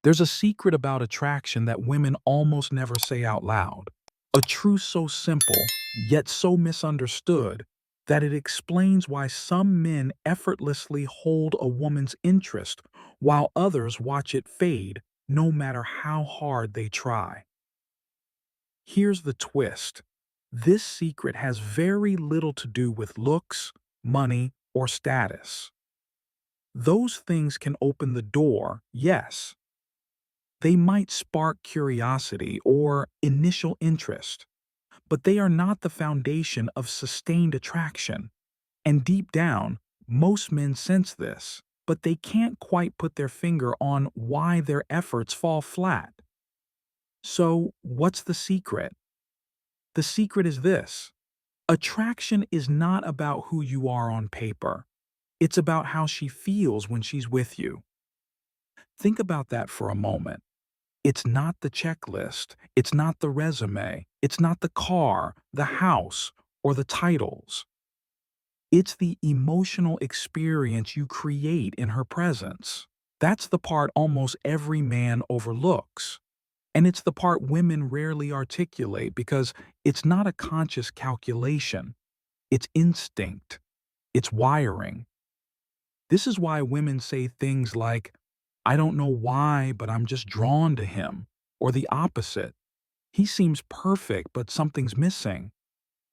There's a secret about attraction that women almost never say out loud. A truth so simple, yet so misunderstood, that it explains why some men effortlessly hold a woman's interest while others watch it fade, no matter how hard they try. Here's the twist. This secret has very little to do with looks, money, or status. Those things can open the door, yes. They might spark curiosity or initial interest, but they are not the foundation of sustained attraction. And deep down, most men sense this, but they can't quite put their finger on why their efforts fall flat. So, what's the secret? The secret is this. Attraction is not about who you are on paper. It's about how she feels when she's with you. Think about that for a moment. It's not the checklist, it's not the resume, it's not the car, the house, or the titles. It's the emotional experience you create in her presence. That's the part almost every man overlooks. And it's the part women rarely articulate because it's not a conscious calculation. It's instinct. It's wiring. This is why women say things like, I don't know why, but I'm just drawn to him. Or the opposite. He seems perfect, but something's missing.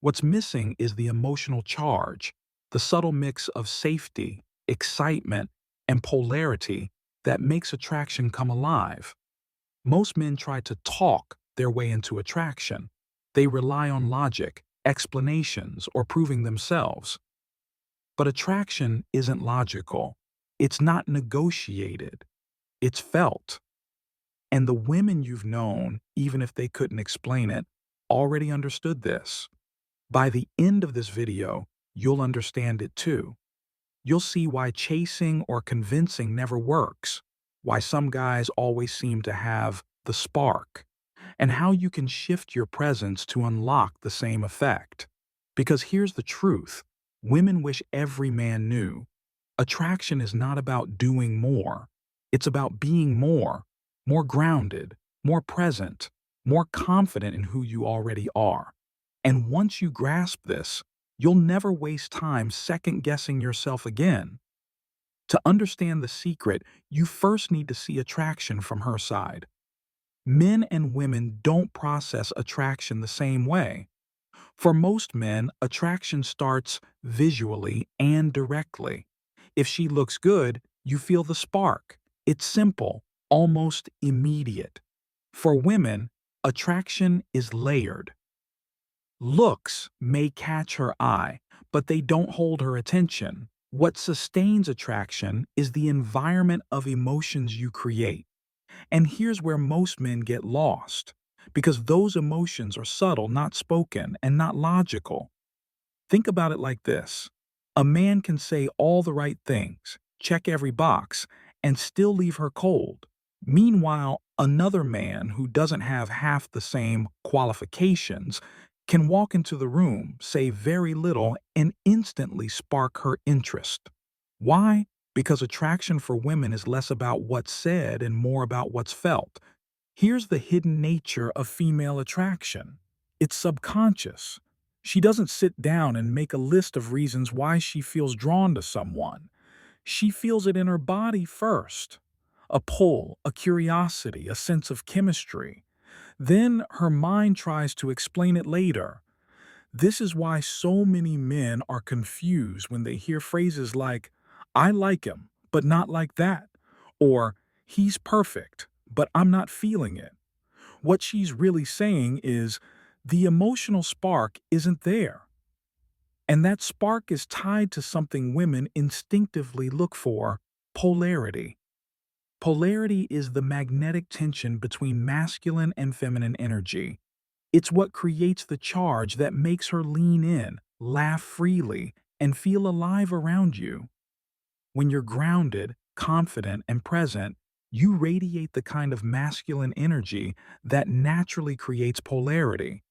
What's missing is the emotional charge, the subtle mix of safety, excitement, and polarity that makes attraction come alive. Most men try to talk their way into attraction. They rely on logic, explanations, or proving themselves. But attraction isn't logical. It's not negotiated. It's felt. And the women you've known, even if they couldn't explain it, already understood this. By the end of this video, you'll understand it too. You'll see why chasing or convincing never works, why some guys always seem to have the spark, and how you can shift your presence to unlock the same effect. Because here's the truth. Women wish every man knew. Attraction is not about doing more. It's about being more grounded, more present, more confident in who you already are. And once you grasp this, you'll never waste time second-guessing yourself again. To understand the secret, you first need to see attraction from her side. Men and women don't process attraction the same way. For most men, attraction starts visually and directly. If she looks good, you feel the spark. It's simple, almost immediate. For women, attraction is layered. Looks may catch her eye, but they don't hold her attention. What sustains attraction is the environment of emotions you create. And here's where most men get lost, because those emotions are subtle, not spoken, and not logical. Think about it like this. A man can say all the right things, check every box, and still leave her cold. Meanwhile, another man who doesn't have half the same qualifications can walk into the room, say very little, and instantly spark her interest. Why? Because attraction for women is less about what's said and more about what's felt. Here's the hidden nature of female attraction. It's subconscious. She doesn't sit down and make a list of reasons why she feels drawn to someone. She feels it in her body first. A pull, a curiosity, a sense of chemistry. Then her mind tries to explain it later. This is why so many men are confused when they hear phrases like, I like him, but not like that, or he's perfect, but I'm not feeling it. What she's really saying is, the emotional spark isn't there. And that spark is tied to something women instinctively look for: polarity. Polarity is the magnetic tension between masculine and feminine energy. It's what creates the charge that makes her lean in, laugh freely, and feel alive around you. When you're grounded, confident, and present, you radiate the kind of masculine energy that naturally creates polarity.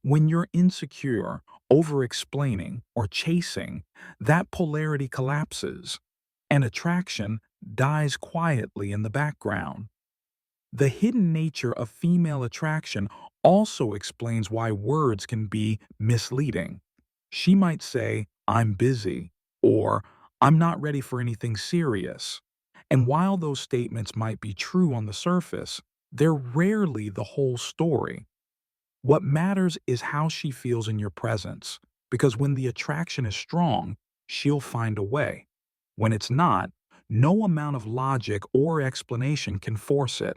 When you're insecure, over-explaining, or chasing, that polarity collapses, and attraction dies quietly in the background. The hidden nature of female attraction also explains why words can be misleading. She might say, "I'm busy," or "I'm not ready for anything serious." And while those statements might be true on the surface, they're rarely the whole story. What matters is how she feels in your presence, because when the attraction is strong, she'll find a way. When it's not, no amount of logic or explanation can force it.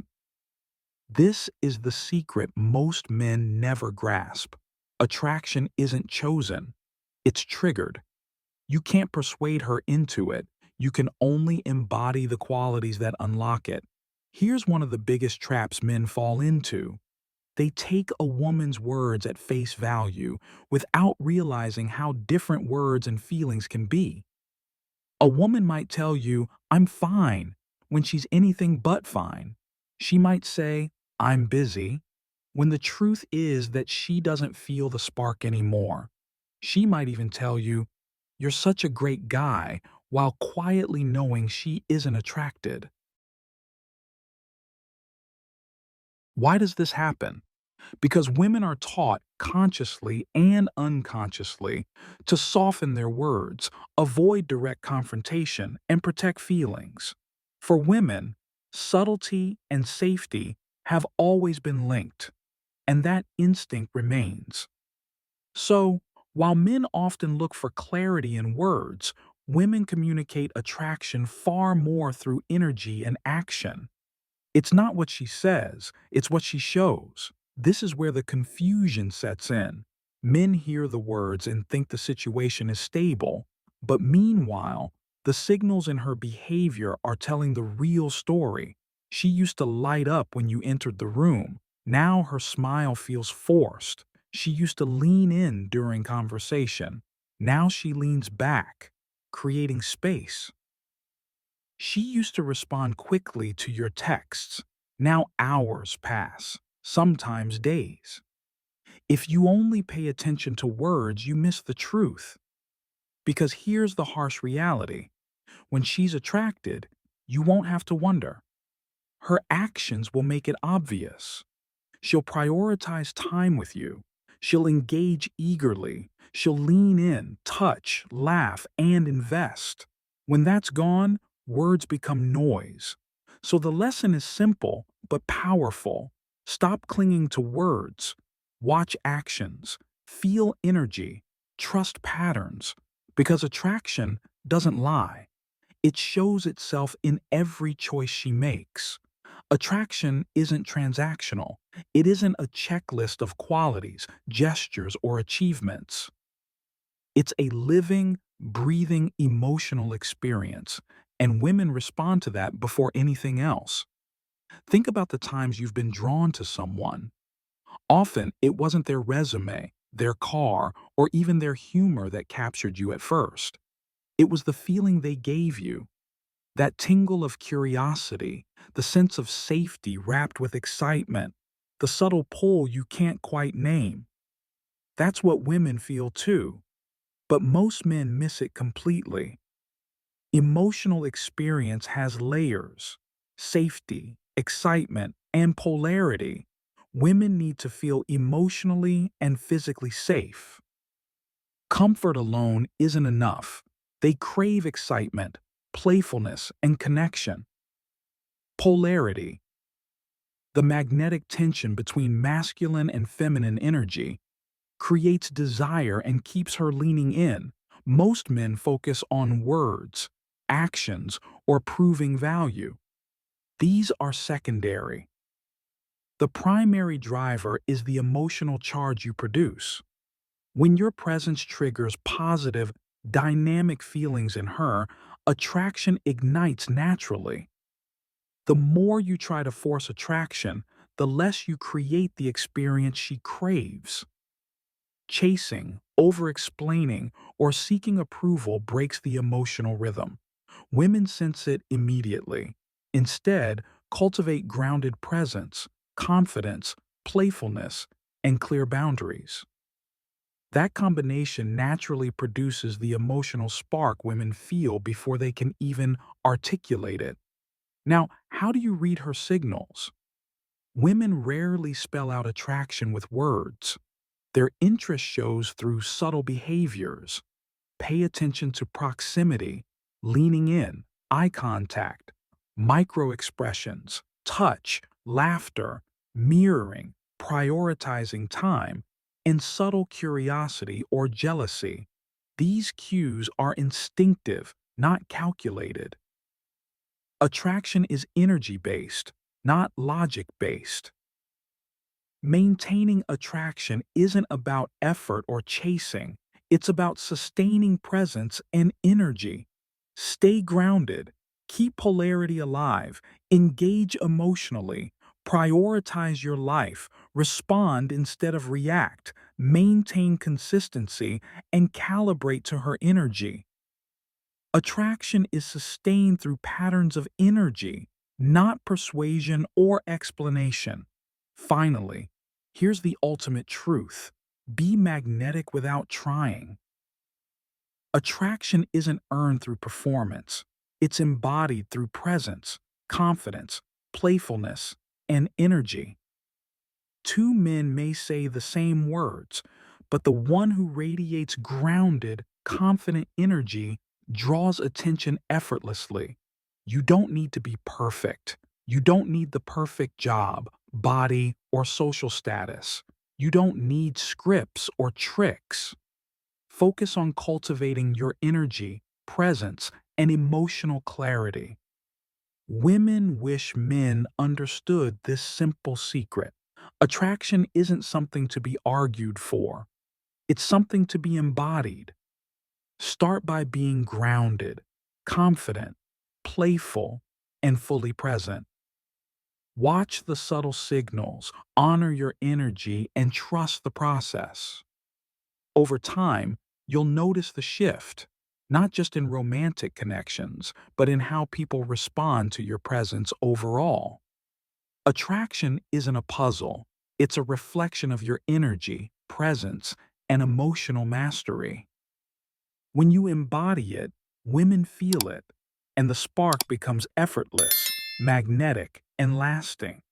This is the secret most men never grasp. Attraction isn't chosen, it's triggered. You can't persuade her into it. You can only embody the qualities that unlock it. Here's one of the biggest traps men fall into. They take a woman's words at face value without realizing how different words and feelings can be. A woman might tell you, "I'm fine," when she's anything but fine. She might say, "I'm busy," when the truth is that she doesn't feel the spark anymore. She might even tell you, "You're such a great guy," while quietly knowing she isn't attracted. Why does this happen? Because women are taught consciously and unconsciously to soften their words, avoid direct confrontation, and protect feelings. For women, subtlety and safety have always been linked, and that instinct remains. So, while men often look for clarity in words, women communicate attraction far more through energy and action. It's not what she says, it's what she shows. This is where the confusion sets in. Men hear the words and think the situation is stable, but meanwhile, the signals in her behavior are telling the real story. She used to light up when you entered the room. Now her smile feels forced. She used to lean in during conversation. Now she leans back, creating space. She used to respond quickly to your texts. Now hours pass, sometimes days. If you only pay attention to words, you miss the truth. Because here's the harsh reality. When she's attracted, you won't have to wonder. Her actions will make it obvious. She'll prioritize time with you. She'll engage eagerly. She'll lean in, touch, laugh, and invest. When that's gone, words become noise. So the lesson is simple but powerful. Stop clinging to words. Watch actions. Feel energy. Trust patterns. Because attraction doesn't lie. It shows itself in every choice she makes. Attraction isn't transactional. It isn't a checklist of qualities, gestures, or achievements. It's a living, breathing emotional experience, and women respond to that before anything else. Think about the times you've been drawn to someone. Often, it wasn't their resume, their car, or even their humor that captured you at first. It was the feeling they gave you. That tingle of curiosity, the sense of safety wrapped with excitement, the subtle pull you can't quite name. That's what women feel too, but most men miss it completely. Emotional experience has layers: safety, excitement, and polarity. Women need to feel emotionally and physically safe. Comfort alone isn't enough. They crave excitement, playfulness, and connection. Polarity, the magnetic tension between masculine and feminine energy, creates desire and keeps her leaning in. Most men focus on words, actions, or proving value. These are secondary. The primary driver is the emotional charge you produce. When your presence triggers positive, dynamic feelings in her, attraction ignites naturally. The more you try to force attraction, the less you create the experience she craves. Chasing, over-explaining, or seeking approval breaks the emotional rhythm. Women sense it immediately. Instead, cultivate grounded presence, confidence, playfulness, and clear boundaries. That combination naturally produces the emotional spark women feel before they can even articulate it. Now, how do you read her signals? Women rarely spell out attraction with words. Their interest shows through subtle behaviors. Pay attention to proximity, leaning in, eye contact, micro expressions, touch, laughter, mirroring, prioritizing time, and subtle curiosity or jealousy. These cues are instinctive, not calculated. Attraction is energy-based, not logic-based. Maintaining attraction isn't about effort or chasing, it's about sustaining presence and energy. Stay grounded, keep polarity alive, engage emotionally, prioritize your life, respond instead of react, maintain consistency, and calibrate to her energy. Attraction is sustained through patterns of energy, not persuasion or explanation. Finally, here's the ultimate truth. Be magnetic without trying. Attraction isn't earned through performance. It's embodied through presence, confidence, playfulness, and energy. Two men may say the same words, but the one who radiates grounded, confident energy draws attention effortlessly. You don't need to be perfect. You don't need the perfect job, body, or social status. You don't need scripts or tricks. Focus on cultivating your energy, presence, and emotional clarity. Women wish men understood this simple secret. Attraction isn't something to be argued for. It's something to be embodied. Start by being grounded, confident, playful, and fully present. Watch the subtle signals, honor your energy, and trust the process. Over time, you'll notice the shift, not just in romantic connections, but in how people respond to your presence overall. Attraction isn't a puzzle, it's a reflection of your energy, presence, and emotional mastery. When you embody it, women feel it, and the spark becomes effortless, magnetic, and lasting.